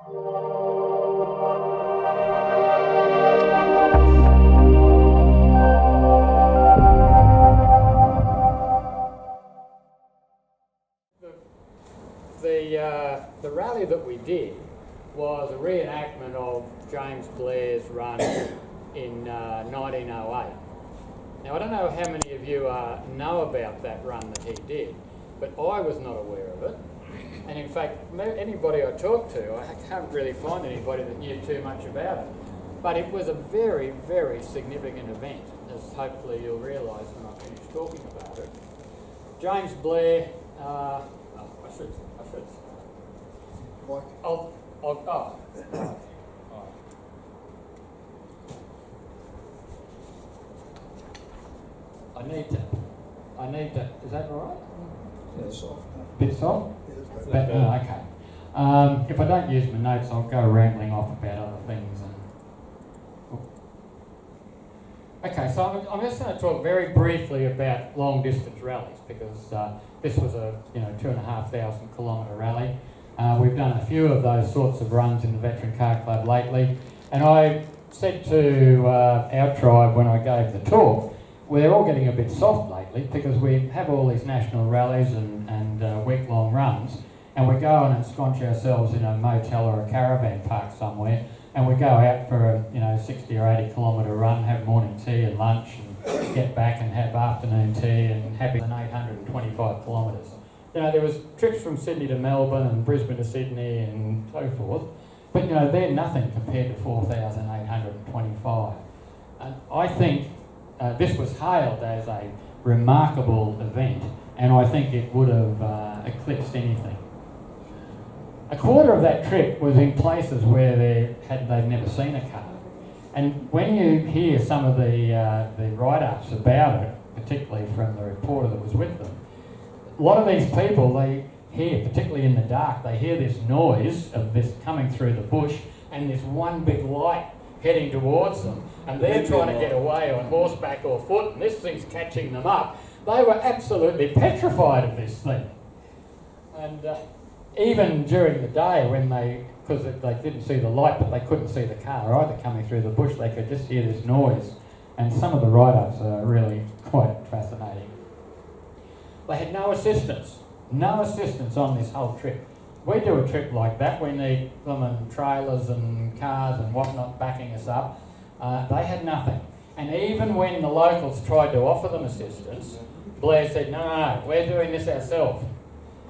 The rally that we did was a reenactment of James Blair's run in 1908. Now, I don't know how many of you know about that run that he did, but I was not aware of it. And in fact, anybody I talked to, I can't really find anybody that knew too much about it. But it was a very, very significant event, as hopefully you'll realise when I finish talking about it. James Blair, I should. Mike. I need to, is that all right? Yeah, soft. Bit soft? Yeah, Okay. If I don't use my notes, I'll go rambling off about other things. Okay, so I'm just going to talk very briefly about long distance rallies because this was a 2,500 kilometre rally. We've done a few of those sorts of runs in the Veteran Car Club lately, and I said to our tribe when I gave the talk, we're all getting a bit soft lately because we have all these national rallies and week-long runs, and we go on and ensconce ourselves in a motel or a caravan park somewhere, and we go out for a 60 or 80 kilometre run, have morning tea and lunch, and get back and have afternoon tea and happy than 825 kilometres. There was trips from Sydney to Melbourne and Brisbane to Sydney and so forth, but they're nothing compared to 4,825. And I think this was hailed as a remarkable event, and I think it would have eclipsed anything. A quarter of that trip was in places where they'd never seen a car. And when you hear some of the write-ups about it, particularly from the reporter that was with them, a lot of these people, they hear, particularly in the dark, they hear this noise of this coming through the bush and this one big light heading towards them, and they're trying to get away on horseback or foot, and this thing's catching them up. They were absolutely petrified of this thing. And even during the day when because they didn't see the light, but they couldn't see the car either coming through the bush, they could just hear this noise. And some of the write-ups are really quite fascinating. They had no assistance on this whole trip. We do a trip like that, we need them and trailers and cars and whatnot backing us up. They had nothing. And even when the locals tried to offer them assistance, Blair said, no, we're doing this ourselves.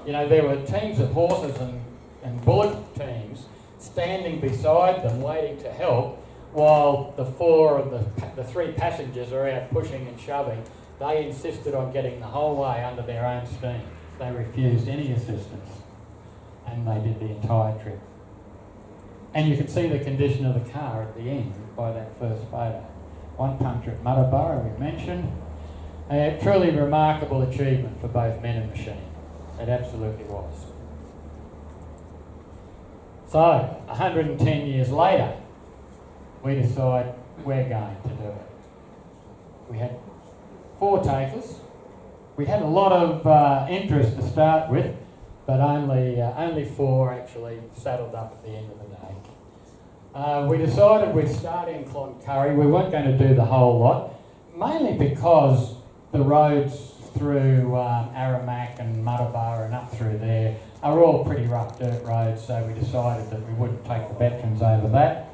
There were teams of horses and bullock teams standing beside them waiting to help while the three passengers are out pushing and shoving. They insisted on getting the whole way under their own steam. They refused any assistance, and they did the entire trip. And you can see the condition of the car at the end by that first photo. One puncture at Muddaborough, we mentioned. A truly remarkable achievement for both men and machine. It absolutely was. So, 110 years later, we decide we're going to do it. We had 4 takers. We had a lot of interest to start with, but only 4 actually saddled up at the end of the day. We decided we'd start in Cloncurry. We weren't going to do the whole lot, mainly because the roads through Aramac and Muddaborough and up through there are all pretty rough dirt roads, so we decided that we wouldn't take the veterans over that.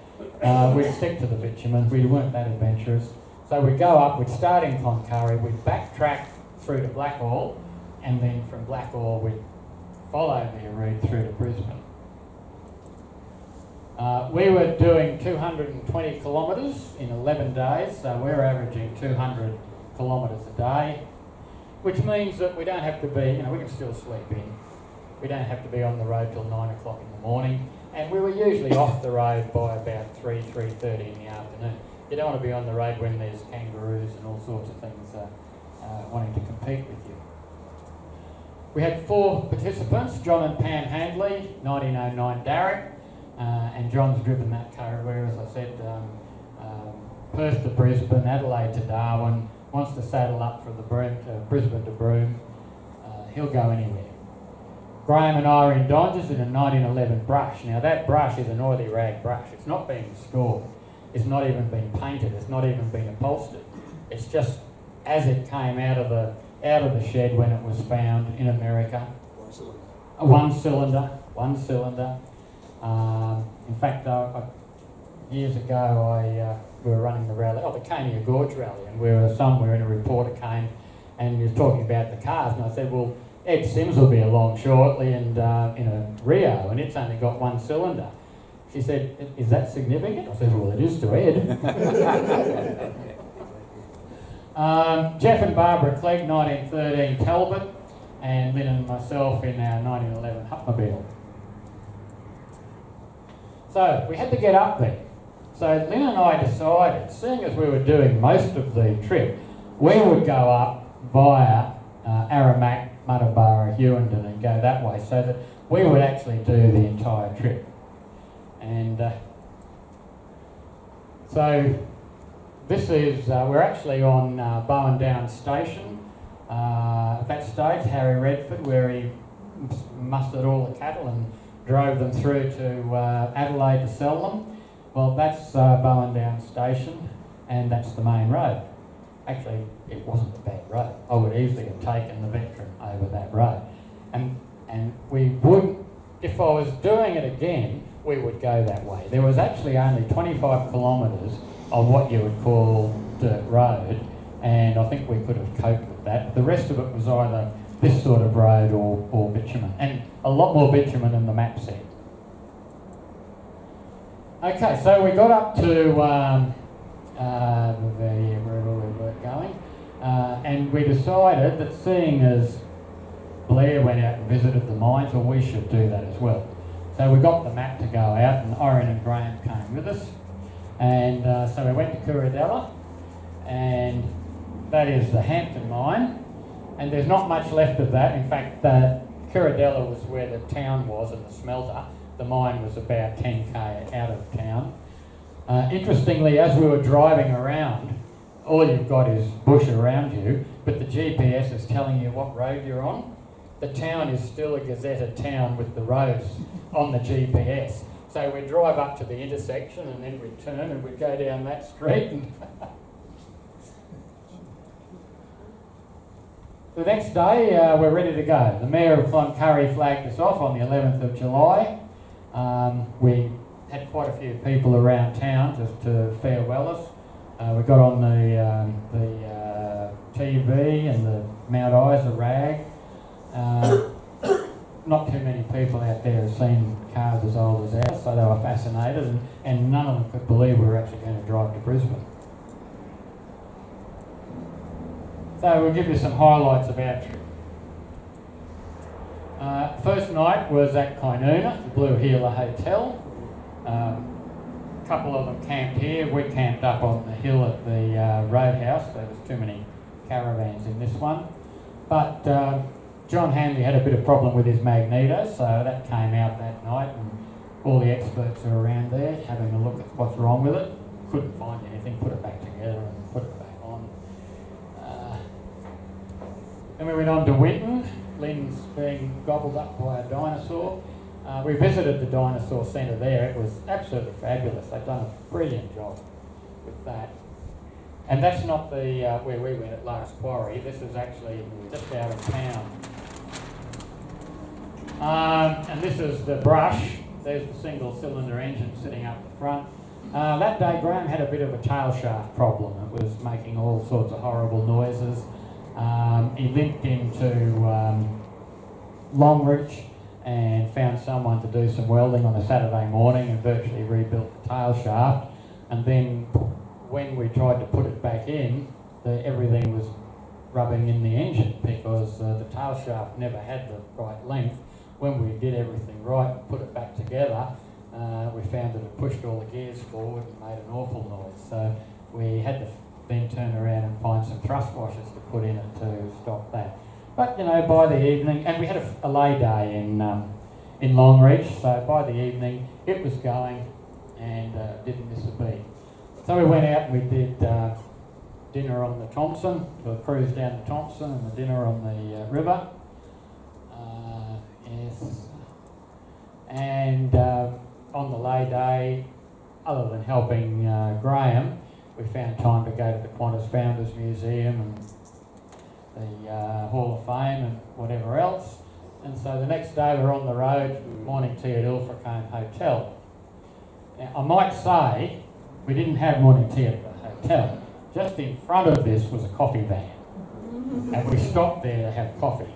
We'd stick to the bitumen. We weren't that adventurous. So we'd go up, we'd start in Cloncurry, we'd backtrack through to Blackall, and then from Blackall we'd follow the route through to Brisbane. We were doing 220 kilometres in 11 days, so we're averaging 200 kilometres a day, which means that we don't have to be, we can still sleep in. We don't have to be on the road till 9 o'clock in the morning, and we were usually off the road by about 3:30 in the afternoon. You don't want to be on the road when there's kangaroos and all sorts of things wanting to compete with you. We had 4 participants, John and Pam Handley, 1909 Darrick, and John's driven that car everywhere, as I said, Perth to Brisbane, Adelaide to Darwin, wants to saddle up from the Brisbane to Broome, he'll go anywhere. Graham and I were in Donges in a 1911 brush. Now that brush is an oily rag brush. It's not been scored. It's not even been painted. It's not even been upholstered. It's just as it came out of the shed when it was found in America. One cylinder. In fact, years ago, we were running the rally, the Cania Gorge rally, and we were somewhere and a reporter came and he was talking about the cars, and I said, well, Ed Sims will be along shortly and in a Rio, and it's only got one cylinder. She said, is that significant? I said, well, it is to Ed. Jeff and Barbara Clegg, 1913 Talbot, and Lynn and myself in our 1911 Hupmobile. So we had to get up there. So Lynn and I decided, seeing as we were doing most of the trip, we would go up via Aramac, Muttaburra, Hewenden and go that way, so that we would actually do the entire trip. And so this is, we're actually on Bowen Down Station. At that stage, Harry Redford, where he mustered all the cattle and drove them through to Adelaide to sell them. Well, that's Bowen Down Station, and that's the main road. Actually, it wasn't a bad road. I would easily have taken the Veteran over that road. And we would, if I was doing it again, we would go that way. There was actually only 25 kilometres of what you would call dirt road, and I think we could have coped with that. The rest of it was either this sort of road or bitumen, and a lot more bitumen than the map said. Okay, so we got up to wherever we were going, and we decided that seeing as Blair went out and visited the mines, well, we should do that as well. So we got the map to go out, and Orion and Graham came with us, and so we went to Curadella, and that is the Hampton mine, and there's not much left of that. In fact, Curadella was where the town was and the smelter. The mine was about 10k out of town. Interestingly, as we were driving around, all you've got is bush around you, but the GPS is telling you what road you're on. The town is still a gazetted town with the roads on the GPS. So we'd drive up to the intersection and then we'd turn and we'd go down that street. And the next day, we're ready to go. The Mayor of Cloncurry flagged us off on the 11th of July. We had quite a few people around town just to farewell us. We got on the TV and the Mount Isa rag. Not too many people out there have seen cars as old as ours, so they were fascinated, and none of them could believe we were actually going to drive to Brisbane. So we'll give you some highlights of our trip. First night was at Kainoona, the Blue Heeler Hotel. A couple of them camped here. We camped up on the hill at the Roadhouse. There was too many caravans in this one. But John Hanley had a bit of problem with his magneto, so that came out that night, and all the experts are around there having a look at what's wrong with it. Couldn't find anything, put it back together and put it back on. Then we went on to Winton. Lynn's being gobbled up by a dinosaur. We visited the dinosaur centre there. It was absolutely fabulous. They've done a brilliant job with that. And that's not the where we went at Last Quarry. This is actually just out of town. And this is the brush. There's the single cylinder engine sitting up the front. That day Graham had a bit of a tail shaft problem. It was making all sorts of horrible noises. He limped into Longreach and found someone to do some welding on a Saturday morning and virtually rebuilt the tail shaft. And then when we tried to put it back in, everything was rubbing in the engine because the tail shaft never had the right length. When we did everything right and put it back together, we found that it pushed all the gears forward and made an awful noise. So we had to then turn around and find some thrust washers to put in it to stop that. But you know, by the evening, and we had a lay day in Longreach, so by the evening it was going and didn't miss a beat. So we went out and we did dinner on the Thompson, a cruise down the Thompson and the dinner on the river. Yes. And on the lay day, other than helping Graham, we found time to go to the Qantas Founders Museum and the Hall of Fame and whatever else. And so the next day we're on the road, morning tea at Ilfracombe Hotel. Now, I might say we didn't have morning tea at the hotel. Just in front of this was a coffee van. And we stopped there to have coffee.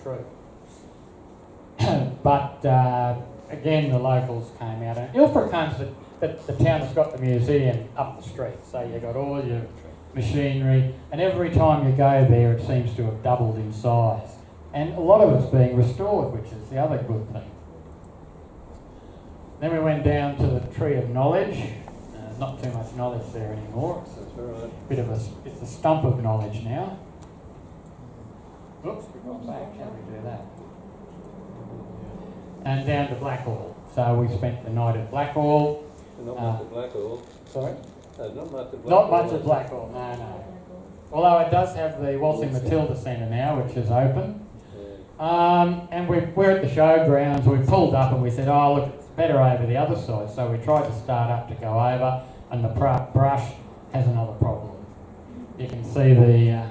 True. But again, the locals came out. And Ilfracombe's the town that's got the museum up the street. So you've got all your machinery, and every time you go there it seems to have doubled in size. And a lot of it's being restored, which is the other good thing. Then we went down to the Tree of Knowledge. Not too much knowledge there anymore. It's a stump of knowledge now. Oops, we've gone back. How do we do that? And down to Blackhall. So we spent the night at Blackhall. Not much at Blackhall. Sorry? No, not much at Blackhall. Not much at Blackhall, no. Although it does have the Waltzing Matilda Centre now, which is open. Yeah. And we're at the showgrounds. We pulled up and we said, oh, look, it's better over the other side. So we tried to start up to go over, and the brush has another problem. You can see the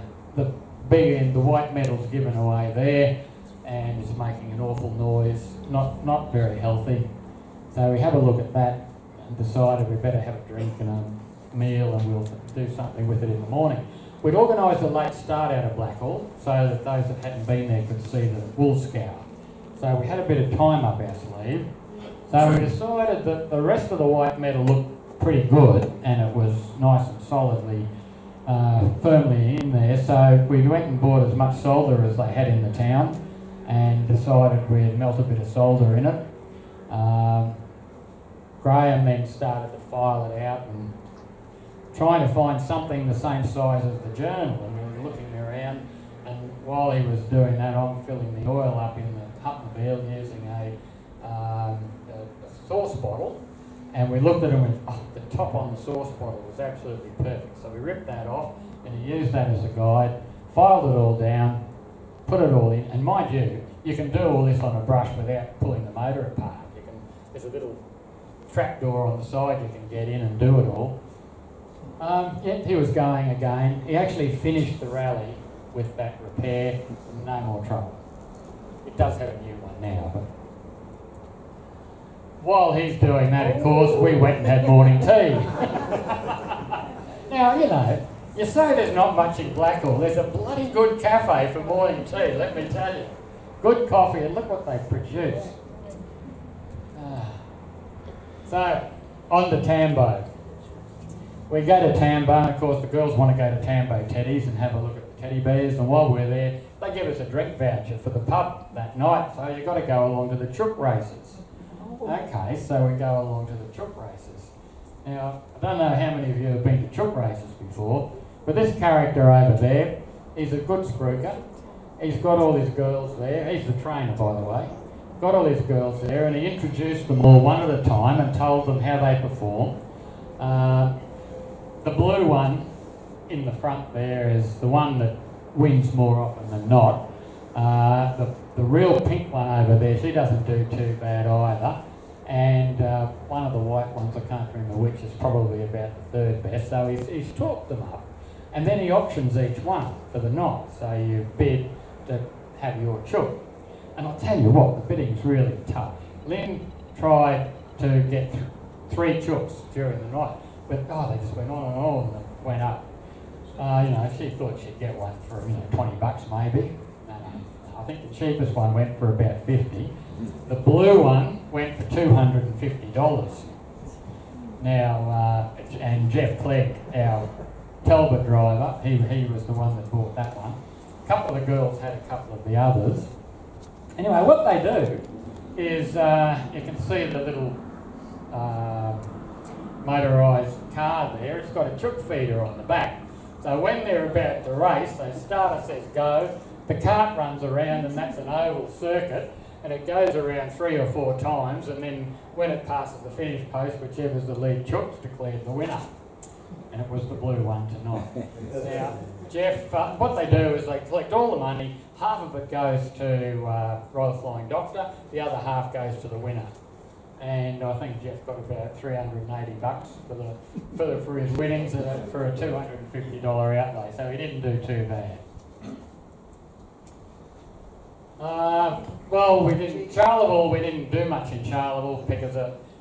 big end, the white metal's given away there, and it's making an awful noise. Not very healthy. So we had a look at that and decided we better have a drink and a meal, and we'll do something with it in the morning. We'd organised a late start out of Blackhall so that those that hadn't been there could see the wool scour. So we had a bit of time up our sleeve. So we decided that the rest of the white metal looked pretty good, and it was nice and solidly, firmly in there. So we went and bought as much solder as they had in the town, and decided we'd melt a bit of solder in it. Graham then started to file it out and trying to find something the same size as the journal, and we were looking around, and while he was doing that I'm filling the oil up in the Huttonville using a sauce bottle, and we looked at it and went, oh, the top on the sauce bottle was absolutely perfect. So we ripped that off and he used that as a guide, filed it all down, put it all in, and mind you, you can do all this on a brush without pulling the motor apart. There's a little trap door on the side you can get in and do it all. Yeah, he was going again. He actually finished the rally with that repair, no more trouble. It does have a new one now, but while he's doing that, of course, we went and had morning tea. Now, you know, you say there's not much in Blackhall. There's a bloody good cafe for morning tea, let me tell you. Good coffee, and look what they produce. So, on to Tambo. We go to Tambo, and of course the girls want to go to Tambo Teddies and have a look at the teddy bears, and while we're there, they give us a drink voucher for the pub that night, so you've got to go along to the chook races. Okay, so we go along to the chook races. Now, I don't know how many of you have been to chook races before, but this character over there, he's a good scrooker. He's got all his girls there. He's the trainer, by the way. Got all his girls there, and he introduced them all one at a time and told them how they perform. The blue one in the front there is the one that wins more often than not. The real pink one over there, she doesn't do too bad either. And one of the white ones, I can't remember which, is probably about the third best. So he's talked them up. And then he auctions each one for the night. So you bid to have your chook. And I'll tell you what, the bidding's really tough. Lynn tried to get 3 chooks during the night. But, they just went on and on and went up. She thought she'd get one for, $20 maybe. No. I think the cheapest one went for about $50. The blue one went for $250. Now, and Jeff Clegg, our Talbot driver, he was the one that bought that one. A couple of the girls had a couple of the others. Anyway, what they do is, you can see the little motorised car there. It's got a chook feeder on the back. So when they're about to race, the starter says go, the cart runs around, and that's an oval circuit, and it goes around 3 or 4 times, and then when it passes the finish post, whichever's the lead chook's declared the winner. And it was the blue one tonight. Now, Jeff, what they do is they collect all the money, half of it goes to Royal Flying Doctor, the other half goes to the winner. And I think Jeff got about $380 for his winnings for a $250 outlay, so he didn't do too bad. Well, Charleville, we didn't do much in Charleville because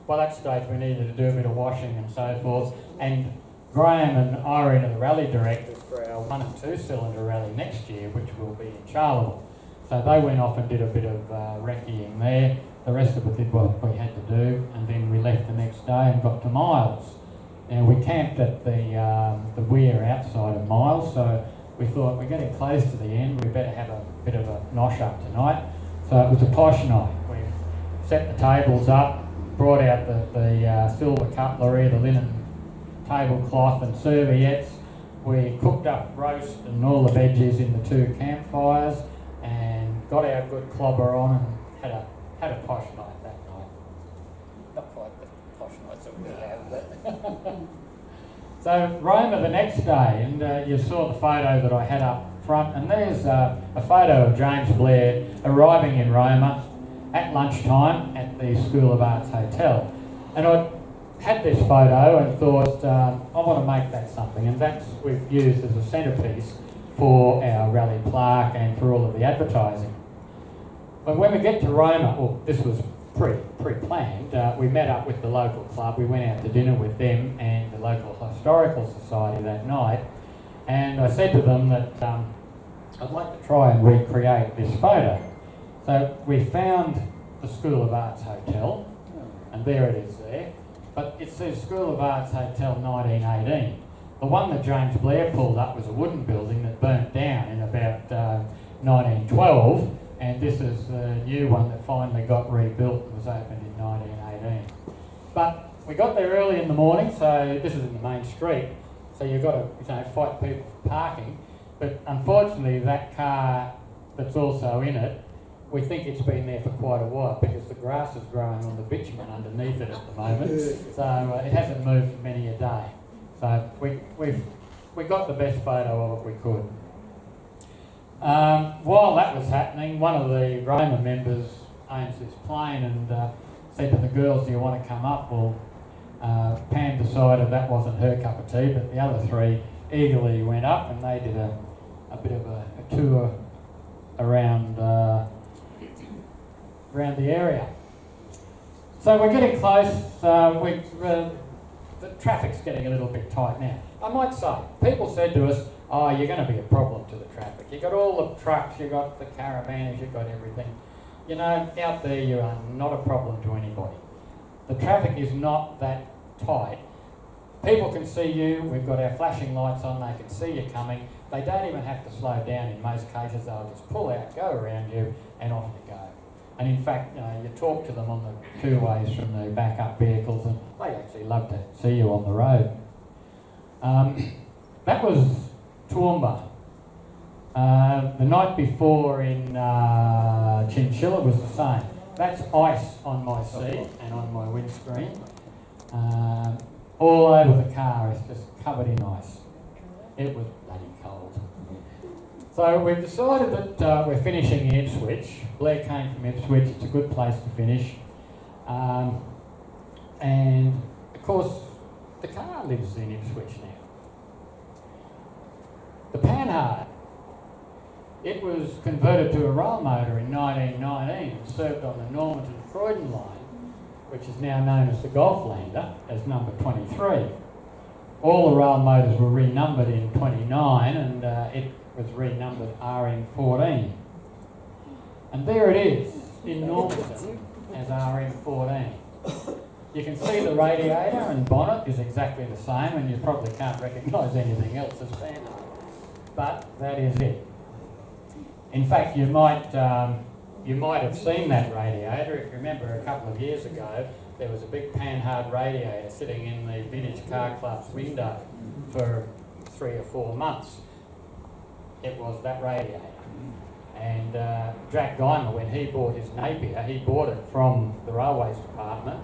by that stage we needed to do a bit of washing and so forth. And Graham and Irene are the rally directors for our 1 and 2 cylinder rally next year, which will be in Charleville. So they went off and did a bit of recceing there. The rest of it did what we had to do, and then we left the next day and got to Miles. Now we camped at the weir outside of Miles, so we thought we're getting close to the end, we better have a bit of a nosh up tonight. So it was a posh night. We set the tables up, brought out the silver cutlery, the linen tablecloth and serviettes. We cooked up roast and all the veggies in the 2 campfires and got our good clobber on and had a posh night that night. Not quite the posh nights that we have, but... So Roma the next day, and you saw the photo that I had up front, and there's a photo of James Blair arriving in Roma at lunchtime at the School of Arts Hotel. And I had this photo and thought, I want to make that something, and that's we've used as a centrepiece for our rally plaque and for all of the advertising. But when we get to Roma, well, this was pre-planned, we met up with the local club, we went out to dinner with them and the local historical society that night, and I said to them that I'd like to try and recreate this photo. So we found the School of Arts Hotel, and there it is there, but it says School of Arts Hotel 1918. The one that James Blair pulled up was a wooden building that burnt down in about 1912, and this is the new one that finally got rebuilt and was opened in 1918. But we got there early in the morning, so this is in the main street, so you've got to fight people for parking. But unfortunately, that car that's also in it, we think it's been there for quite a while because the grass is growing on the bitumen underneath it at the moment, so it hasn't moved for many a day. So we got the best photo of it we could. While that was happening, one of the Roma members owns this plane and said to the girls, do you want to come up? Well, Pam decided that wasn't her cup of tea, but the other 3 eagerly went up and they did a bit of a tour around the area. So we're getting close. The traffic's getting a little bit tight now. I might say, people said to us, oh, you're going to be a problem to the traffic. You've got all the trucks, you've got the caravans, you've got everything. You know, out there you are not a problem to anybody. The traffic is not that tight. People can see you, we've got our flashing lights on, they can see you coming. They don't even have to slow down in most cases, they'll just pull out, go around you, and off you go. And in fact, you talk to them on the 2 ways from the backup vehicles, and they actually love to see you on the road. That was Toowoomba. The night before in Chinchilla was the same. That's ice on my seat and on my windscreen. All over the car, it's just covered in ice. It was bloody cold. So we've decided that we're finishing in Ipswich. Blair came from Ipswich, it's a good place to finish. And of course, the car lives in Ipswich now. The Panhard, it was converted to a rail motor in 1919 and served on the Normanton-Croydon line, which is now known as the Golflander, as number 23. All the rail motors were renumbered in 29 and it was renumbered RM14. And there it is in Normanton as RM14. You can see the radiator and bonnet is exactly the same, and you probably can't recognise anything else as Panhard. But that is it. In fact, you might have seen that radiator. If you remember a couple of years ago, there was a big Panhard radiator sitting in the Vintage Car Club's window for 3 or 4 months. It was that radiator. And Jack Guymer, when he bought his Napier, he bought it from the Railways Department.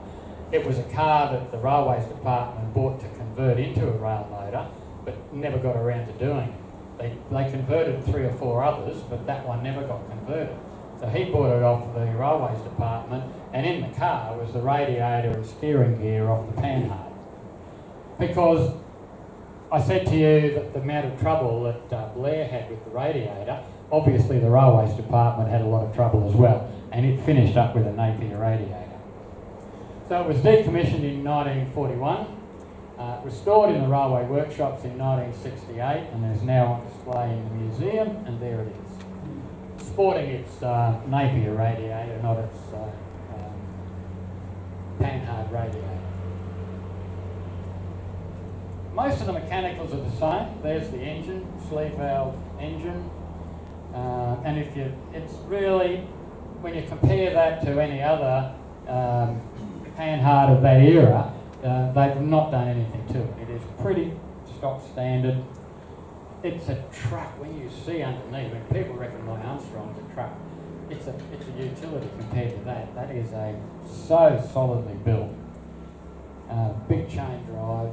It was a car that the Railways Department bought to convert into a rail motor, but never got around to doing it. They converted 3 or 4 others, but that one never got converted. So he bought it off the railways department, and in the car was the radiator and steering gear off the Panhard. Because I said to you that the amount of trouble that Blair had with the radiator, obviously the railways department had a lot of trouble as well, and it finished up with a Napier radiator. So it was decommissioned in 1941, restored in the railway workshops in 1968, and is now on display in the museum, and there it is. Sporting its Napier radiator, not its Panhard radiator. Most of the mechanicals are the same. There's the engine, sleeve valve engine, and it's really, when you compare that to any other Panhard of that era, they've not done anything to it. It is pretty stock standard. It's a truck. When you see underneath, when people reckon my Armstrong's a truck, it's a utility compared to that. That is so solidly built. Big chain drive.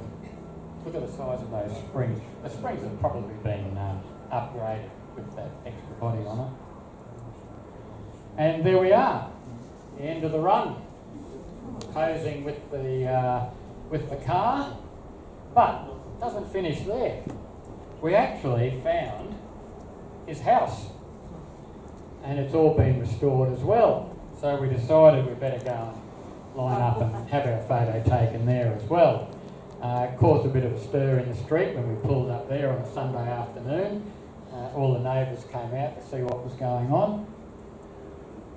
Look at the size of those springs. The springs have probably been upgraded with that extra body on it. And there we are, the end of the run, posing with the car, but it doesn't finish there. We actually found his house, and it's all been restored as well. So we decided we better go and line up and have our photo taken there as well. It caused a bit of a stir in the street when we pulled up there on a Sunday afternoon. All the neighbours came out to see what was going on.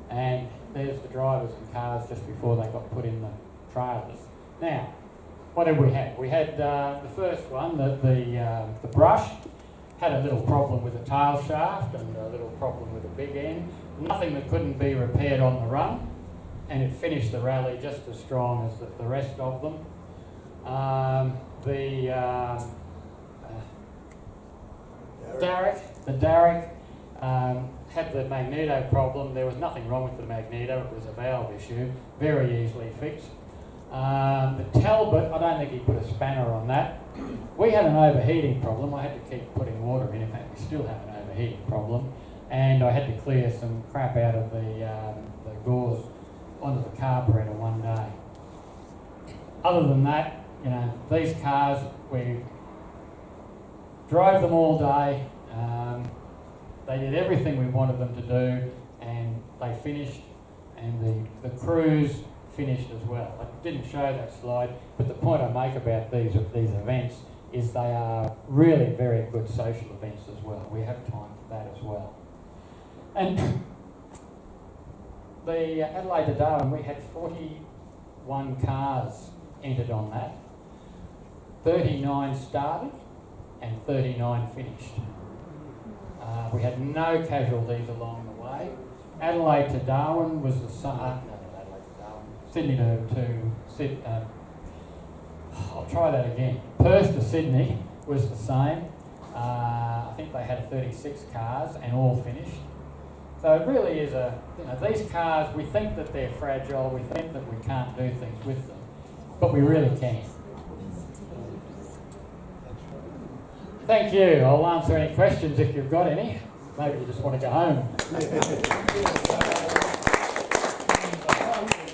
And there's the drivers and cars just before they got put in the trailers. Now, what did we have? We had the first one, the brush, had a little problem with the tail shaft and a little problem with the big end. Nothing that couldn't be repaired on the run, and it finished the rally just as strong as the rest of them. The Darrick had the magneto problem. There was nothing wrong with the magneto, it was a valve issue, very easily fixed. The Talbot, I don't think he put a spanner on that. We had an overheating problem. I had to keep putting water in. In fact, we still have an overheating problem. And I had to clear some crap out of the gauze onto the carburetor one day. Other than that, you know, these cars, we drove them all day. They did everything we wanted them to do, and they finished, and the cruise finished as well. I didn't show that slide, but the point I make about these events is they are really very good social events as well. We have time for that as well. And the Adelaide to Darwin, we had 41 cars entered on that. 39 started and 39 finished. We had no casualties along the way. Adelaide to Darwin was the same. Adelaide to Darwin. Sydney to Sydney. I'll try that again. Perth to Sydney was the same. I think they had 36 cars and all finished. So it really is these cars, we think that they're fragile, we think that we can't do things with them, but we really can. Thank you. I'll answer any questions if you've got any. Maybe you just want to go home.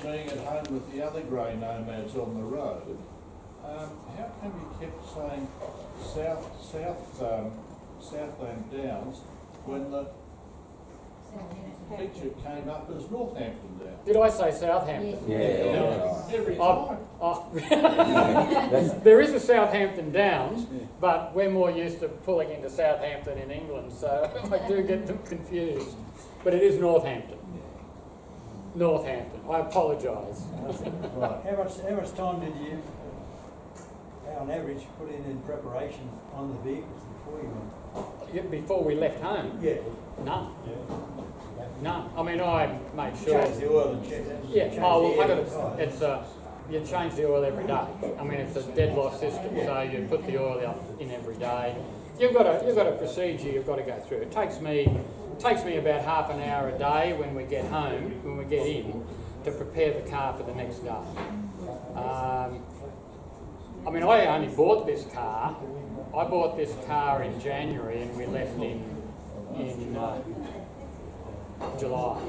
Being at home with the other grey nomads on the road, how come you kept saying Southland Downs when the picture came up as Northampton Downs? Did I say Southampton? Yeah. Every time. There is a Southampton Downs, but we're more used to pulling into Southampton in England, so I do get them confused. But it is Northampton. Northampton. I apologise. Right. How much time did you, on average, put in preparation on the vehicles before you went? Before we left home? Yeah. None. Yeah. None. I mean, I made sure. Change the oil and check that. Yeah. You change the oil every day. I mean, it's a dead loss system, so you put the oil in every day. You've got a procedure you've got to go through. It takes me about half an hour a day when we get home, when we get in, to prepare the car for the next day. I mean, I only bought this car. I bought this car in January and we left in July.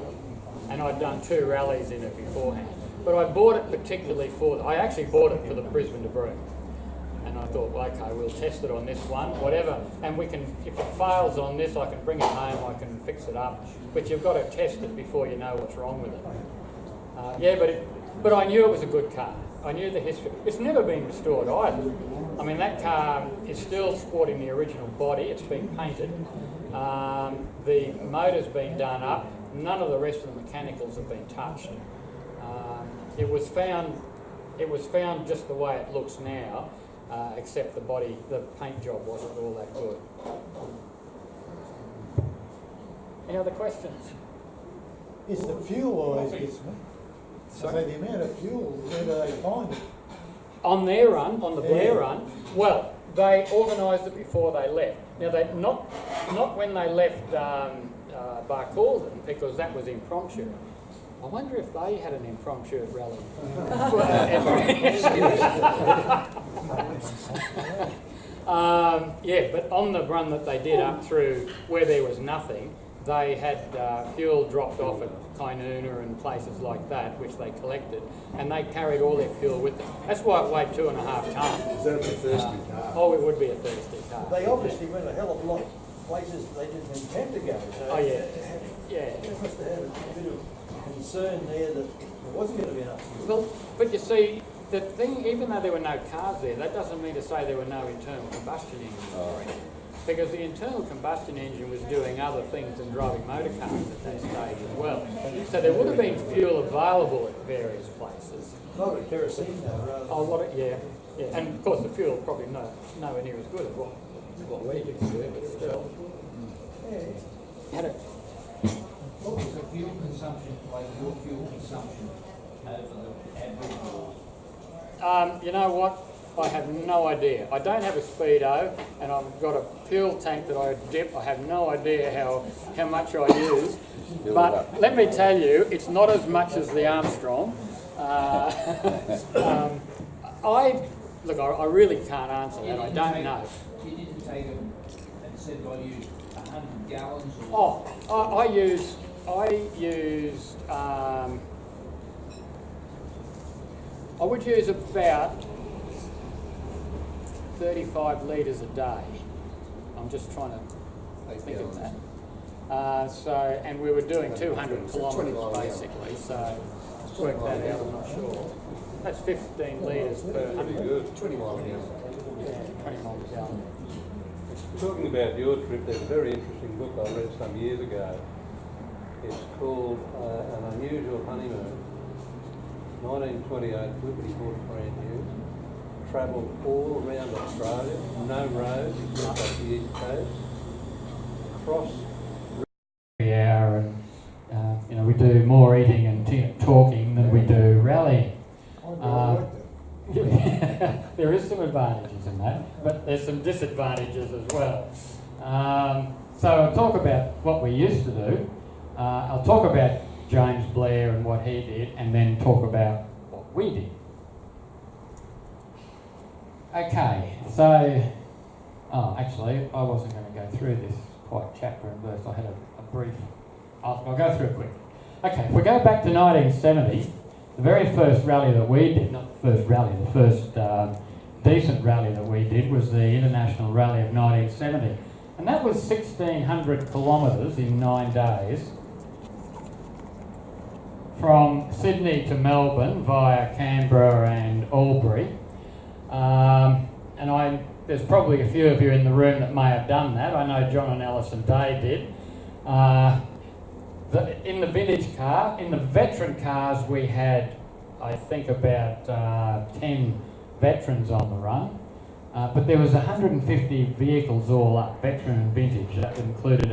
And I'd done 2 rallies in it beforehand. But I bought it particularly I actually bought it for the Brisbane to Broome. And I thought, well, okay, we'll test it on this one, whatever. And we can, if it fails on this, I can bring it home, I can fix it up. But you've got to test it before you know what's wrong with it. But I knew it was a good car. I knew the history. It's never been restored either. I mean, that car is still sporting the original body. It's been painted. The motor's been done up. None of the rest of the mechanicals have been touched. It was found just the way it looks now, except the body, the paint job wasn't all that good. Any other questions? Is the fuel always different? So the amount of fuel, where do they find it? On their run, on the Blair run, well, they organised it before they left. Now, they not when they left Barcaldine, because that was impromptu. I wonder if they had an impromptu rally. Yeah, but on the run that they did up through where there was nothing, they had fuel dropped off at Kainoona and places like that, which they collected, and they carried all their fuel with them. That's why it weighed 2.5 tonnes. Is that a thirsty car? Oh, it would be a thirsty car. They obviously went a hell of a lot of places they didn't intend to go. So Oh, yeah. Yeah. They must have had a bit of concern there that there wasn't going to be enough fuel. Well, but you see, the thing, even though there were no cars there, that doesn't mean to say there were no internal combustion engines. Because the internal combustion engine was doing other things than driving motor cars at that stage as well. So there would have been fuel available at various places. A lot of kerosene though, rather. Oh, yeah. And of course the fuel probably nowhere near as good as what we used to do, but still. Yeah. What was the fuel consumption, like your fuel consumption over the average? You know what? I have no idea. I don't have a speedo, and I've got a fuel tank that I dip. I have no idea how much I use. But let me tell you, it's not as much as the Armstrong. I really can't answer that. I don't know. You didn't take it and said I used 100 gallons Oh, or... I used I would use about 35 litres a day. I'm just trying to think of that. And we were doing 200 kilometres basically, so work that out, I'm not sure. That's 15 litres per 100. 20 miles an hour. Yeah, 20 miles a gallon. Talking about your trip, there's a very interesting book I read some years ago. It's called An Unusual Honeymoon. 1928, Liberty bought it brand new. Travelled all around Australia, no roads except up the east coast. Across Hour, and we do more eating and talking than we do rallying. There is some advantages in that, but there's some disadvantages as well. So I'll talk about what we used to do. I'll talk about James Blair and what he did, and then talk about what we did. Okay, so, actually, I wasn't going to go through this quite chapter and verse. I had a brief, I'll go through it quickly. Okay, if we go back to 1970, the very first rally that we did, not the first rally, the first decent rally that we did was the International Rally of 1970. And that was 1,600 kilometres in 9 days from Sydney to Melbourne via Canberra and Albury. There's probably a few of you in the room that may have done that. I know John and Alison Day did. In the vintage car, in the veteran cars, we had, I think, about 10 veterans on the run. But there was 150 vehicles all up, veteran and vintage. That included,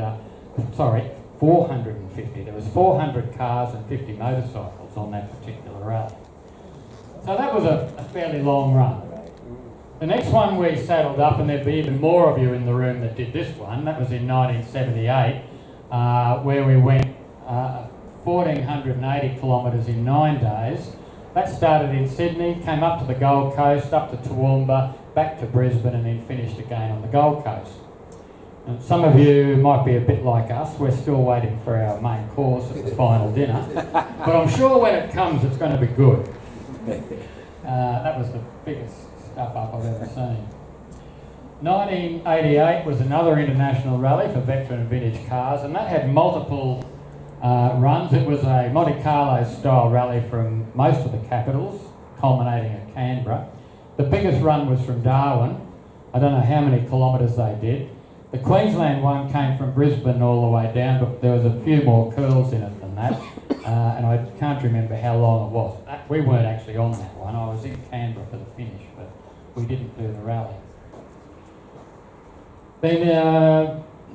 450. There was 400 cars and 50 motorcycles on that particular rally. So that was a fairly long run. The next one we saddled up, and there'd be even more of you in the room that did this one. That was in 1978, where we went 1,480 kilometres in 9 days That started in Sydney, came up to the Gold Coast, up to Toowoomba, back to Brisbane, and then finished again on the Gold Coast. And some of you might be a bit like us, we're still waiting for our main course at the final dinner, but I'm sure when it comes it's going to be good. That was the biggest stuff up I've ever seen. 1988 was another international rally for veteran and vintage cars, and that had multiple runs. It was a Monte Carlo style rally from most of the capitals, culminating at Canberra. The biggest run was from Darwin. I don't know how many kilometres they did. The Queensland one came from Brisbane all the way down, but there was a few more curls in it than that, and I can't remember how long it was. We weren't actually on that one. I was in Canberra for the finish, but we didn't do the rally. Then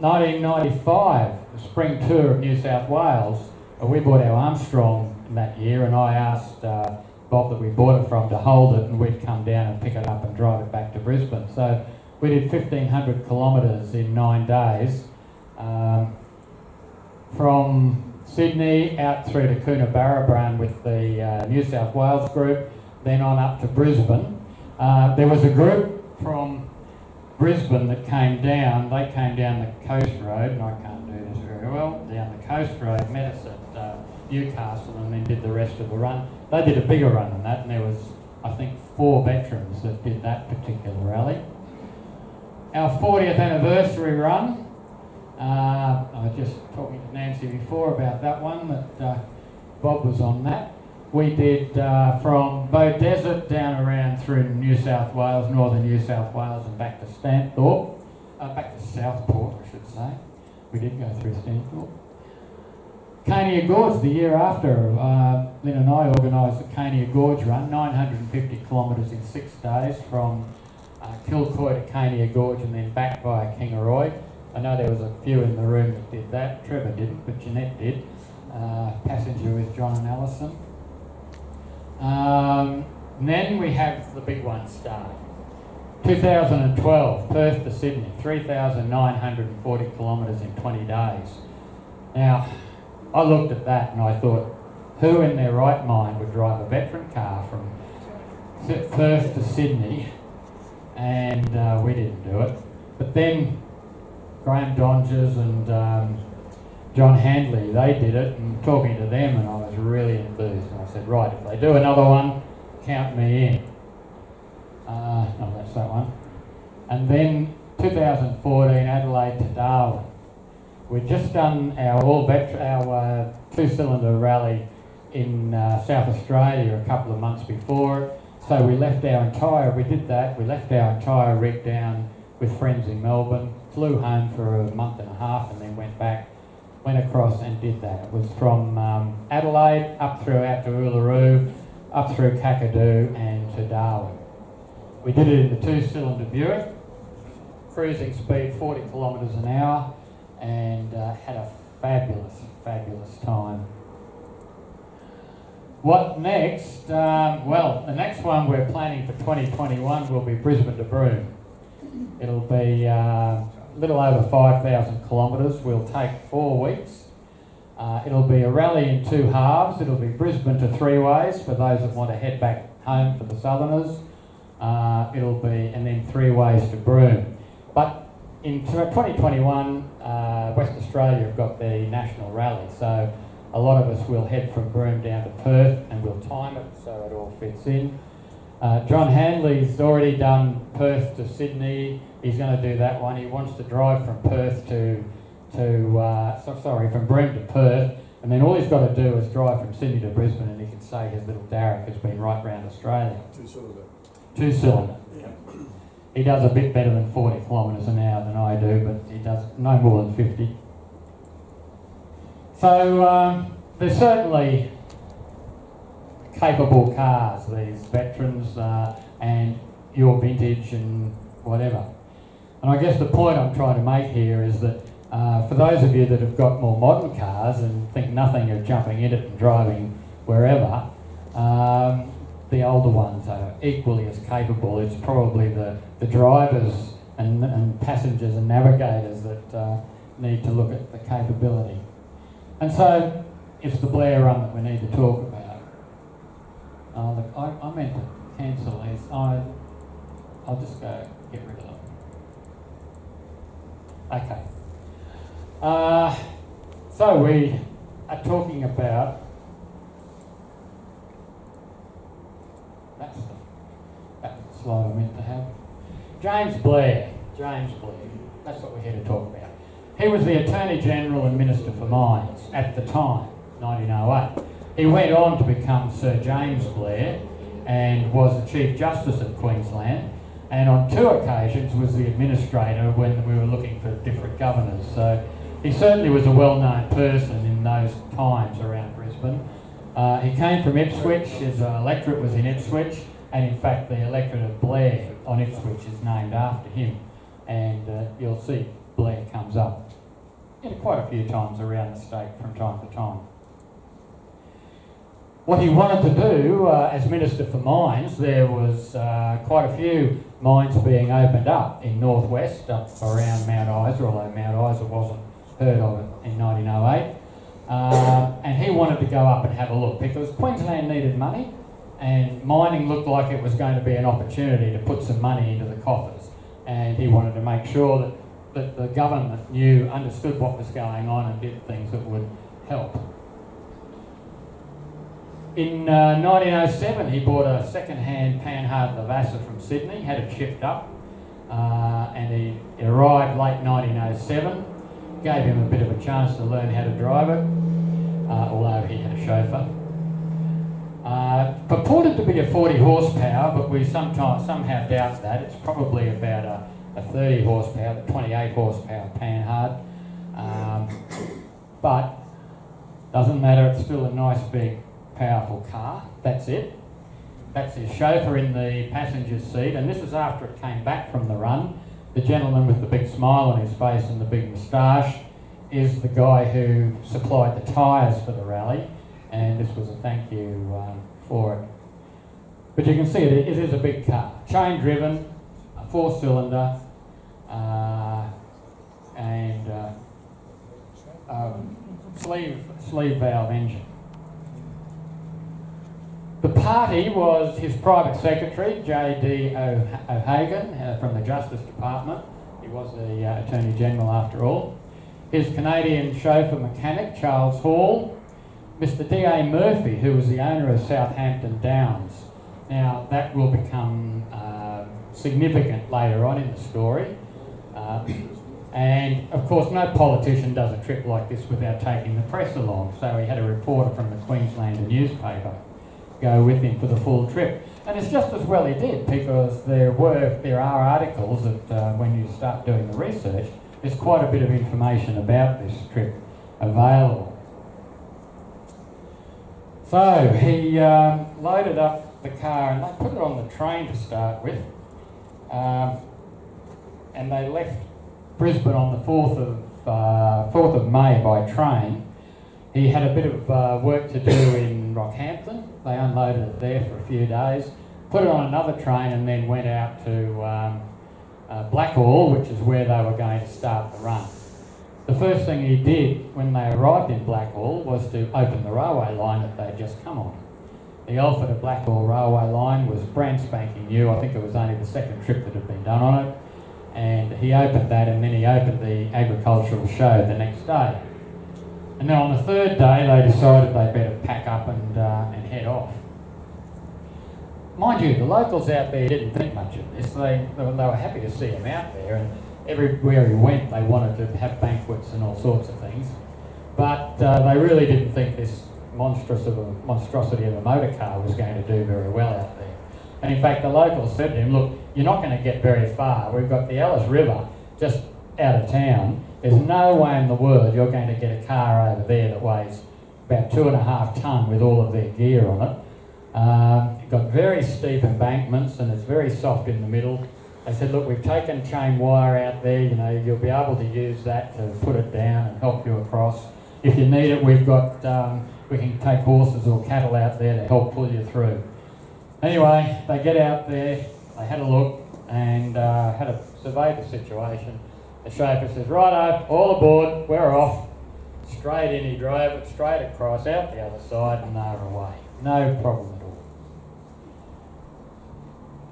1995, the spring tour of New South Wales, we bought our Armstrong that year, and I asked Bob that we bought it from to hold it, and we'd come down and pick it up and drive it back to Brisbane. So we did 1,500 kilometres in 9 days, from Sydney out through to Coonabarabran with the New South Wales group, then on up to Brisbane. There was a group from Brisbane that came down. They came down the coast road, and I can't do this very well, down the coast road, met us at Newcastle, and then did the rest of the run. They did a bigger run than that, and there was, I think, 4 veterans that did that particular rally. Our 40th anniversary run, I was just talking to Nancy before about that one, that Bob was on that. We did from Bow Desert down around through New South Wales, northern New South Wales, and back to Stanthorpe, back to Southport, I should say. We did go through Stanthorpe. Cania Gorge, the year after, Lynn and I organised the Cania Gorge run, 950 kilometres in 6 days from Kilcoy to Cania Gorge and then back via Kingaroy. I know there was a few in the room that did that. Trevor didn't, but Jeanette did. Passenger with John and Alison. Then we have the big one start. 2012, Perth to Sydney, 3,940 kilometres in 20 days. Now, I looked at that and I thought, who in their right mind would drive a veteran car from Perth to Sydney? And we didn't do it. But then Graham Donges and John Handley, they did it, and talking to them, and I was really enthused. And I said, right, if they do another one, count me in. No, that's that one. And then 2014, Adelaide to Darwin. We'd just done our our 2-cylinder rally in South Australia a couple of months before. So we left our entire rig down with friends in Melbourne, flew home for a month and a half, and then went across and did that. It was from Adelaide up through out to Uluru, up through Kakadu and to Darwin. We did it in the 2-cylinder Buick, cruising speed 40 kilometres an hour, and had a fabulous time. What next? Well, the next one we're planning for 2021 will be Brisbane to Broome. It'll be a little over 5,000 kilometres. We'll take 4 weeks. It'll be a rally in 2 halves. It'll be Brisbane to 3 ways for those that want to head back home for the southerners. It'll be, and then 3 ways to Broome. But in 2021, West Australia have got the national rally, so a lot of us will head from Broome down to Perth, and we'll time it so it all fits in. John Handley's already done Perth to Sydney. He's going to do that one. He wants to drive from Perth from Broome to Perth, and then all he's got to do is drive from Sydney to Brisbane, and he can say his little Derrick has been right round Australia. 2-cylinder. Yeah. He does a bit better than 40 kilometres an hour than I do, but he does no more than 50. So they're certainly capable cars, these veterans, and your vintage and whatever. And I guess the point I'm trying to make here is that for those of you that have got more modern cars and think nothing of jumping in it and driving wherever, the older ones are equally as capable. It's probably the drivers and passengers and navigators that need to look at the capability. And so it's the Blair Run that we need to talk about. Look, I meant to cancel these. I'll just go get rid of them. Okay. So we are talking about that's the slide I meant to have. James Blair. That's what we're here to talk about. He was the Attorney General and Minister for Mines at the time, 1908. He went on to become Sir James Blair and was the Chief Justice of Queensland, and on 2 occasions was the administrator when we were looking for different governors. So he certainly was a well-known person in those times around Brisbane. He came from Ipswich. His electorate was in Ipswich, and in fact the electorate of Blair on Ipswich is named after him. And you'll see Blair comes up quite a few times around the state from time to time. What he wanted to do as Minister for Mines, there was quite a few mines being opened up in northwest, up around Mount Isa, although Mount Isa wasn't heard of it in 1908. And he wanted to go up and have a look because Queensland needed money and mining looked like it was going to be an opportunity to put some money into the coffers. And he wanted to make sure that the government understood what was going on and did things that would help. In 1907, he bought a second-hand Panhard Lavassa from Sydney, had it shipped up, and he arrived late 1907. Gave him a bit of a chance to learn how to drive it, although he had a chauffeur. Purported to be a 40 horsepower, but we somehow doubt that. It's probably about a 30 horsepower, 28 horsepower Panhard. But doesn't matter, it's still a nice big powerful car. That's it. That's his chauffeur in the passenger seat, and this is after it came back from the run. The gentleman with the big smile on his face and the big moustache is the guy who supplied the tyres for the rally, and this was a thank you for it. But you can see it is a big car, chain driven, a 4-cylinder, and sleeve valve engine. The party was his private secretary, J.D. O'Hagan, from the Justice Department. He was the Attorney General after all. His Canadian chauffeur mechanic, Charles Hall. Mr. D.A. Murphy, who was the owner of Southampton Downs. Now, that will become significant later on in the story. And, of course, no politician does a trip like this without taking the press along. So he had a reporter from the Queenslander newspaper go with him for the full trip. And it's just as well he did, because there are articles that when you start doing the research, there's quite a bit of information about this trip available. So he loaded up the car and they put it on the train to start with, and they left Brisbane on the 4th of May by train. He had a bit of work to do in Rockhampton. They unloaded it there for a few days, put it on another train and then went out to Blackall, which is where they were going to start the run. The first thing he did when they arrived in Blackall was to open the railway line that they'd just come on. The Alford to Blackall railway line was brand spanking new. I think it was only the second trip that had been done on it. And he opened that, and then he opened the agricultural show the next day. And then on the third day, they decided they better pack up and head off. Mind you, the locals out there didn't think much of this. They were happy to see him out there, and everywhere he went, they wanted to have banquets and all sorts of things. But they really didn't think this monstrosity of a motor car was going to do very well out there. And in fact, the locals said to him, look, you're not going to get very far. We've got the Alice River just out of town. There's no way in the world you're going to get a car over there that weighs about 2.5 tonne with all of their gear on it. You've got very steep embankments and it's very soft in the middle. They said, look, we've taken chain wire out there, you'll be able to use that to put it down and help you across. If you need it, we've got, we can take horses or cattle out there to help pull you through. Anyway, they get out there, they had a look and had a survey the situation. The chauffeur says, righto, all aboard, we're off. Straight in, he drove it straight across, out the other side, and they were away. No problem at all.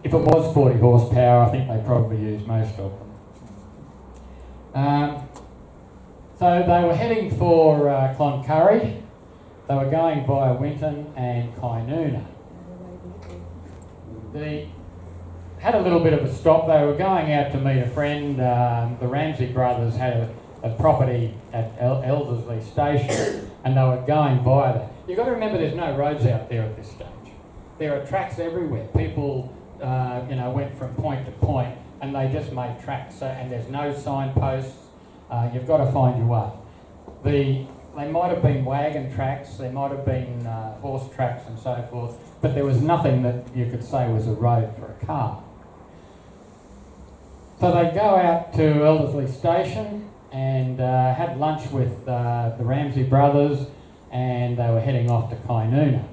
if it was 40 horsepower, I think they probably used most of them. So they were heading for Cloncurry. They were going via Winton and Kynuna. They had a little bit of a stop. They were going out to meet a friend. The Ramsey brothers had a property at Elderslie Station, and they were going via that. You've got to remember there's no roads out there at this stage. There are tracks everywhere. People, went from point to point, and they just made tracks. So, and there's no signposts. You've got to find your way. They might have been wagon tracks, there might have been horse tracks and so forth, but there was nothing that you could say was a road for a car. So they go out to Elderslie Station and had lunch with the Ramsey brothers, and they were heading off to Kynuna.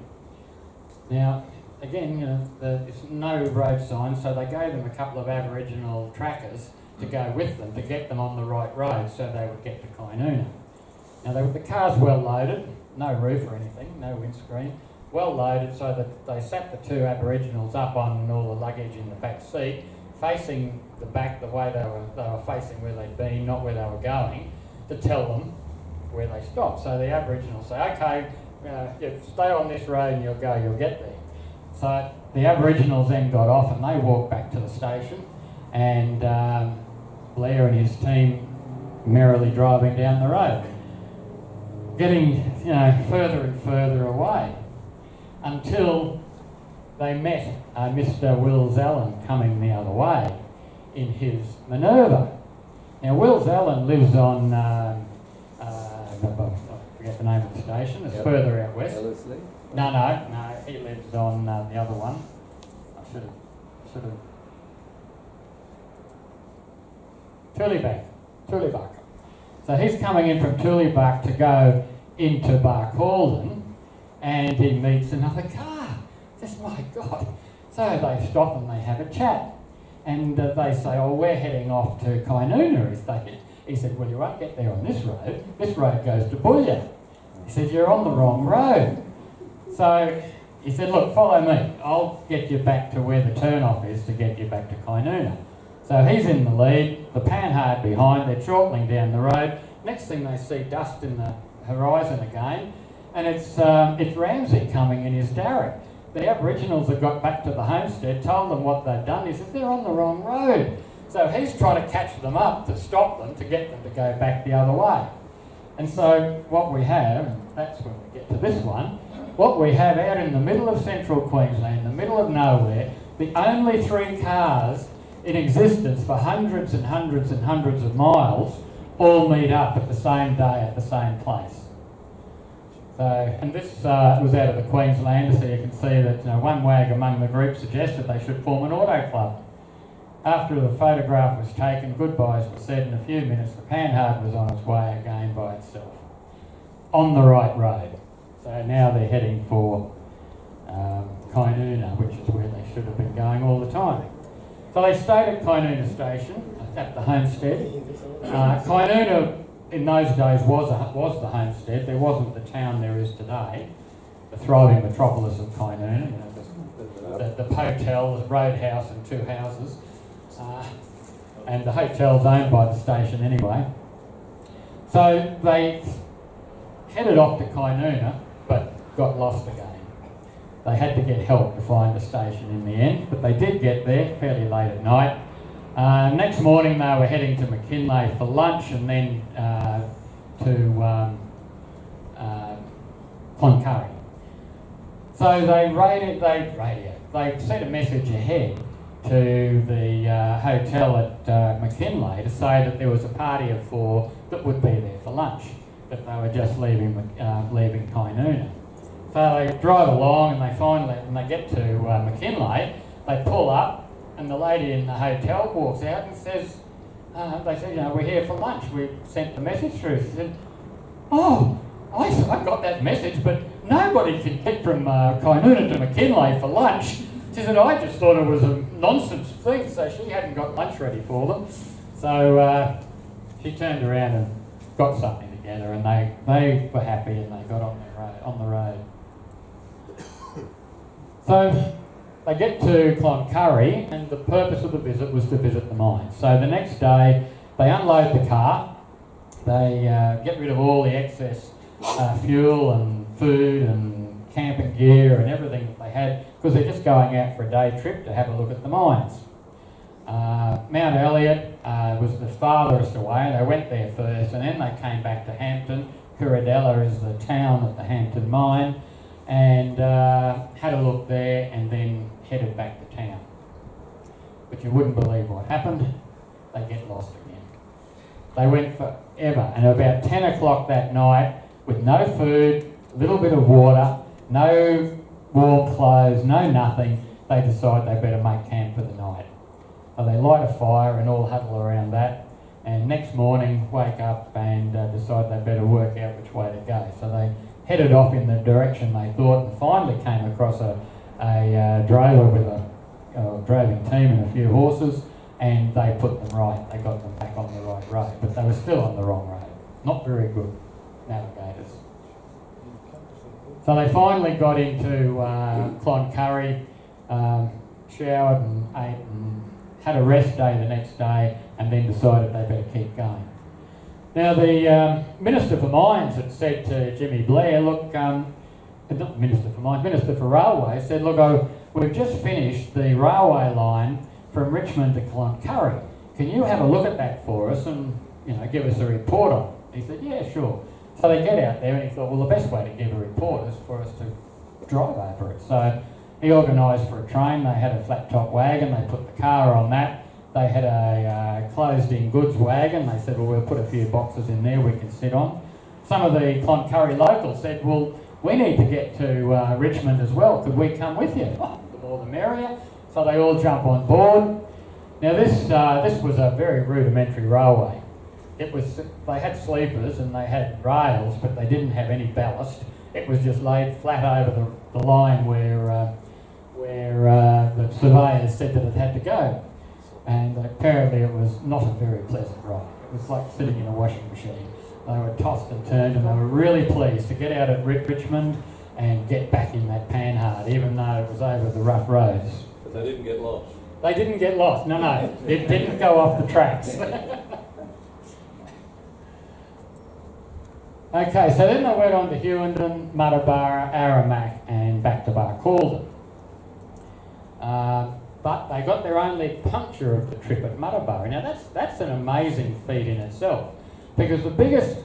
Now, again, there's no road signs, so they gave them a couple of Aboriginal trackers to go with them to get them on the right road so they would get to Kynuna. Now, the car's well loaded, no roof or anything, no windscreen, well loaded so that they sat the two Aboriginals up on all the luggage in the back seat, facing the back the way they were facing where they'd been, not where they were going, to tell them where they stopped. So the Aboriginals say, okay, you stay on this road and you'll get there. So the Aboriginals then got off and they walked back to the station, and Blair and his team merrily driving down the road, getting further and further away until they met Mr. Wills Allen coming the other way in his Minerva. Now, Wills Allen lives on, I forget the name of the station, it's further out west. Ellerslie? No, he lives on the other one. I should have. Tullybuck. So he's coming in from Tullybuck to go into Barcaldine, and he meets another car. Just, my God. So they stop and they have a chat. And they say, oh, we're heading off to Kynuna. He said, well, you won't get there on this road. This road goes to Booyah. He said, you're on the wrong road. So he said, look, follow me. I'll get you back to where the turn-off is to get you back to Kynuna. So he's in the lead, the Panhard behind, they're chortling down the road. Next thing they see dust in the horizon again, and it's Ramsey coming in his derrick. The Aboriginals have got back to the homestead, told them what they'd done. He said, they're on the wrong road. So he's trying to catch them up to stop them, to get them to go back the other way. And so what we have, and that's when we get to this one, what we have out in the middle of central Queensland, the middle of nowhere, the only three cars in existence for hundreds and hundreds and hundreds of miles all meet up at the same day at the same place. So, and this was out of the Queenslander, so you can see that one wag among the group suggested they should form an auto club. After the photograph was taken, goodbyes were said. In a few minutes, the Panhard was on its way again by itself, on the right road. So now they're heading for Kynuna, which is where they should have been going all the time. So they stayed at Kynuna Station, at the homestead. Kynuna in those days was the homestead. There wasn't the town there is today, the thriving metropolis of Kynuna, the hotel, the roadhouse and two houses. And the hotel's owned by the station anyway. So they headed off to Kynuna, but got lost again. They had to get help to find the station in the end, but they did get there fairly late at night. Next morning they were heading to McKinlay for lunch, and then to Cloncurry. So they sent a message ahead to the hotel at McKinlay to say that there was a party of 4 that would be there for lunch, that they were just leaving Kynuna. So they drive along, and they finally, when they get to McKinlay, they pull up, and the lady in the hotel walks out and says, they said, we're here for lunch. We sent the message through. She said, oh, I got that message, but nobody can get from Kynuna to McKinlay for lunch. She said, I just thought it was a nonsense thing, so she hadn't got lunch ready for them. So she turned around and got something together, and they were happy, and they got on the road. So they get to Cloncurry, and the purpose of the visit was to visit the mines. So the next day, they unload the car, they get rid of all the excess fuel and food and camping gear and everything that they had, because they're just going out for a day trip to have a look at the mines. Mount Elliot was the farthest away. They went there first, and then they came back to Hampton. Curadella is the town at the Hampton mine, and had a look there, and then headed back to town. But you wouldn't believe what happened. They get lost again. They went forever, and about 10 o'clock that night, with no food, a little bit of water, no warm clothes, no nothing, they decide they better make camp for the night. So they light a fire and all huddle around that, and next morning wake up and decide they better work out which way to go. So they headed off in the direction they thought, and finally came across a drover with a droving team and a few horses, and they put them right. They got them back on the right road, but they were still on the wrong road. Not very good navigators. So they finally got into Cloncurry, showered and ate and had a rest day the next day, and then decided they better keep going. Now the Minister for Mines had said to Jimmy Blair, look, not Minister for Mines, Minister for Railways, said, look, we've just finished the railway line from Richmond to Cloncurry. Can you have a look at that for us and, give us a report on it? He said, yeah, sure. So they get out there, and he thought, well, the best way to give a report is for us to drive over it. So he organised for a train. They had a flat top wagon. They put the car on that. They had a closed-in goods wagon. They said, well, we'll put a few boxes in there we can sit on. Some of the Cloncurry locals said, well, we need to get to Richmond as well. Could we come with you? Oh, the more the merrier. So they all jump on board. Now this was a very rudimentary railway. They had sleepers and they had rails, but they didn't have any ballast. It was just laid flat over the line where the surveyors said that it had to go. And apparently it was not a very pleasant ride. It was like sitting in a washing machine. They were tossed and turned, and they were really pleased to get out at Richmond and get back in that Panhard, even though it was over the rough roads. But they didn't get lost. They didn't get lost, no. It didn't go off the tracks. Okay, so then they went on to Hewenden, Muttaburra, Aramac, and back to Barcaldine. But they got their only puncture of the trip at Muttaburra. Now that's an amazing feat in itself, because the biggest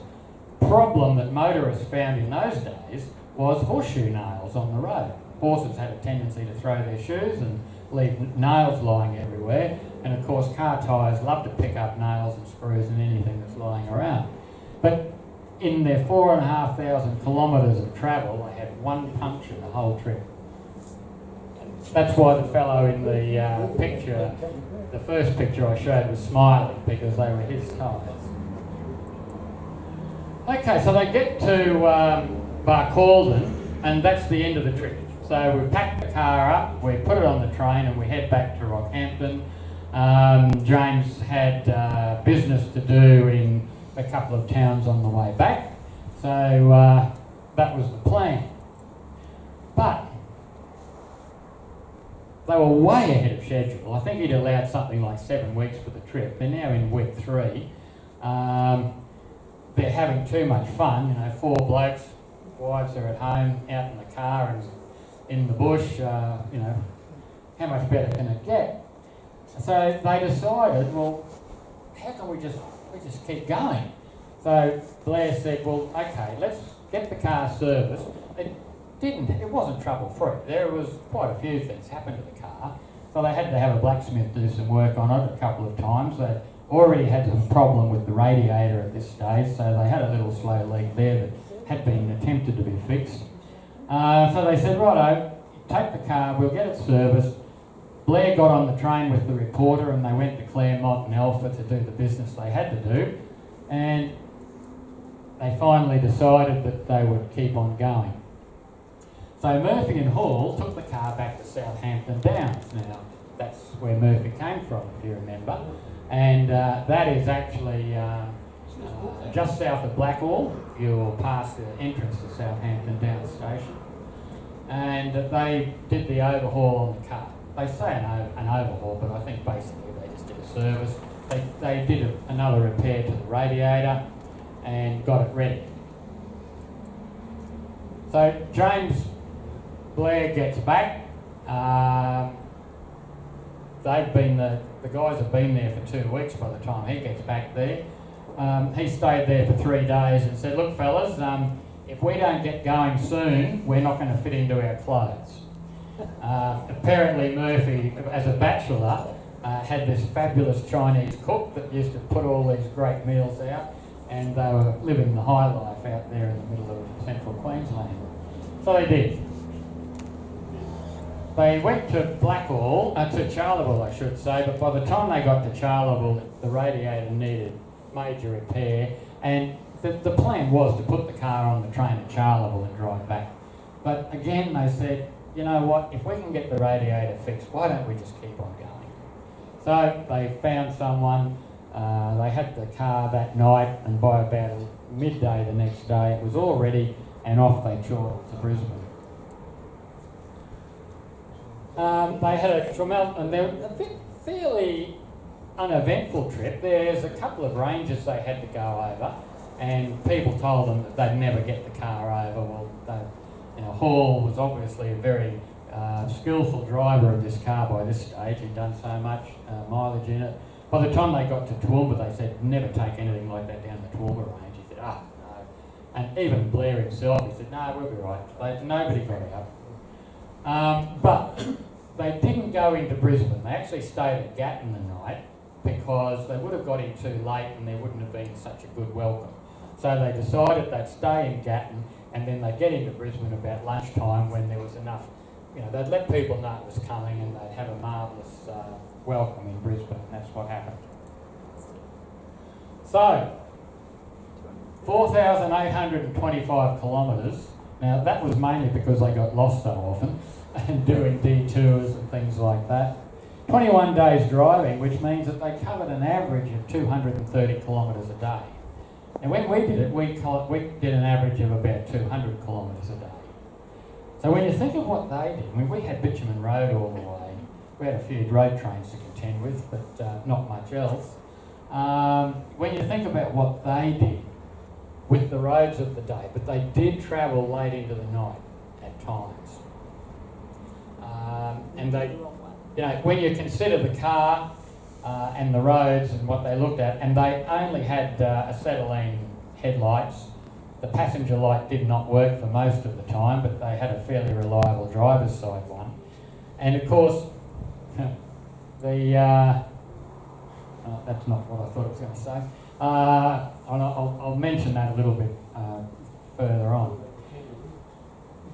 problem that motorists found in those days was horseshoe nails on the road. Horses had a tendency to throw their shoes and leave nails lying everywhere, and of course car tyres love to pick up nails and screws and anything that's lying around. But in their 4,500 kilometres of travel, they had one puncture the whole trip. That's why the fellow in the picture, the first picture I showed, was smiling, because they were his tyres. Okay, so they get to Barcaldine, and that's the end of the trip. So we packed the car up, we put it on the train, and we head back to Rockhampton. James had business to do in a couple of towns on the way back, so that was the plan. But they were way ahead of schedule. I think he'd allowed something like 7 weeks for the trip. They're now in week 3. They're having too much fun, 4 blokes, wives are at home, out in the car and in the bush, how much better can it get? So they decided, well, how can we just keep going? So Blair said, well, okay, let's get the car serviced. It wasn't trouble free. There was quite a few things happened to the car. So they had to have a blacksmith do some work on it a couple of times. They already had some problem with the radiator at this stage, so they had a little slow leak there that had been attempted to be fixed. So they said, righto, take the car, we'll get it serviced. Blair got on the train with the reporter, and they went to Claremont and Alpha to do the business they had to do, and they finally decided that they would keep on going. So Murphy and Hall took the car back to Southampton Downs. Now, that's where Murphy came from, if you remember, and that is actually just south of Blackwall. You'll pass the entrance to Southampton Downs station, and they did the overhaul on the car. they say an overhaul, but I think basically they just did a service. They did another repair to the radiator and got it ready. So James Blair gets back. The guys have been there for 2 weeks by the time he gets back there. He stayed there for 3 days and said, look fellas, if we don't get going soon, we're not going to fit into our clothes. Apparently Murphy, as a bachelor, had this fabulous Chinese cook that used to put all these great meals out, and they were living the high life out there in the middle of central Queensland. So they did. They went to to Charleville I should say, but by the time they got to Charleville, the radiator needed major repair, and the plan was to put the car on the train at Charleville and drive back. But again, they said, you know what, if we can get the radiator fixed, why don't we just keep on going? So they found someone, they had the car that night, and by about midday the next day it was all ready, and off they chortled to Brisbane. They had a fairly uneventful trip. There's a couple of ranges they had to go over, and people told them that they'd never get the car over. Well, Hall was obviously a very skillful driver of this car by this stage. He'd done so much mileage in it. By the time they got to Toowoomba, they said, never take anything like that down the Toowoomba range. He said, no. And even Blair himself, he said, no, we'll be right. Nobody got out. But they didn't go into Brisbane. They actually stayed at Gatton the night because they would have got in too late and there wouldn't have been such a good welcome. So they decided they'd stay in Gatton, and then they'd get into Brisbane about lunchtime when there was enough, they'd let people know it was coming, and they'd have a marvellous welcome in Brisbane, and that's what happened. So, 4,825 kilometres. Now that was mainly because they got lost so often and doing detours and things like that. 21 days driving, which means that they covered an average of 230 kilometres a day. And when we did it, we did an average of about 200 kilometres a day. So when you think of what they did, we had bitumen road all the way. We had a few road trains to contend with, but not much else. When you think about what they did with the roads of the day, but they did travel late into the night at times. And they, when you consider the car and the roads and what they looked at, and they only had acetylene headlights. The passenger light did not work for most of the time, but they had a fairly reliable driver's side one. And of course, that's not what I thought I was going to say. I'll mention that a little bit further on.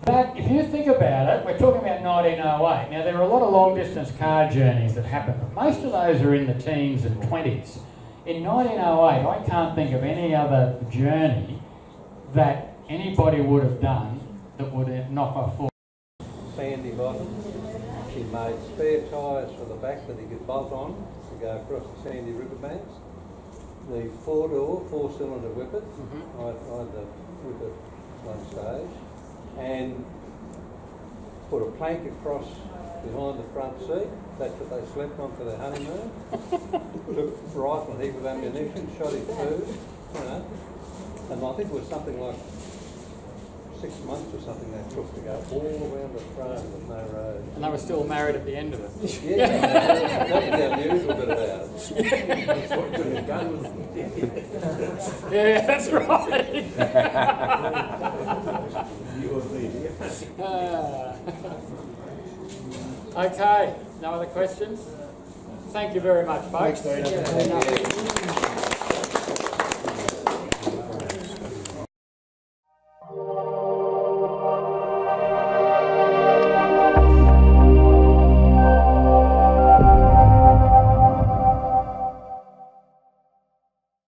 But if you think about it, we're talking about 1908. Now, there are a lot of long-distance car journeys that happen, but most of those are in the teens and 20s. In 1908, I can't think of any other journey that anybody would have done that would knock off four. Sandy bottom. He made spare tyres for the back that he could bolt on to go across the sandy riverbanks. The four-cylinder whippet. I had the whippet one stage. And put a plank across behind the front seat. That's what they slept on for their honeymoon. Took a rifle and a heap of ammunition, shot his food, And I think it was something like 6 months or something they took to go all around the front with no road. And they were still married at the end of it. Yeah, that was the unusual bit about it. Yeah, that's right. Okay, no other questions? Thank you very much, folks. Thanks, Dana. Thank you.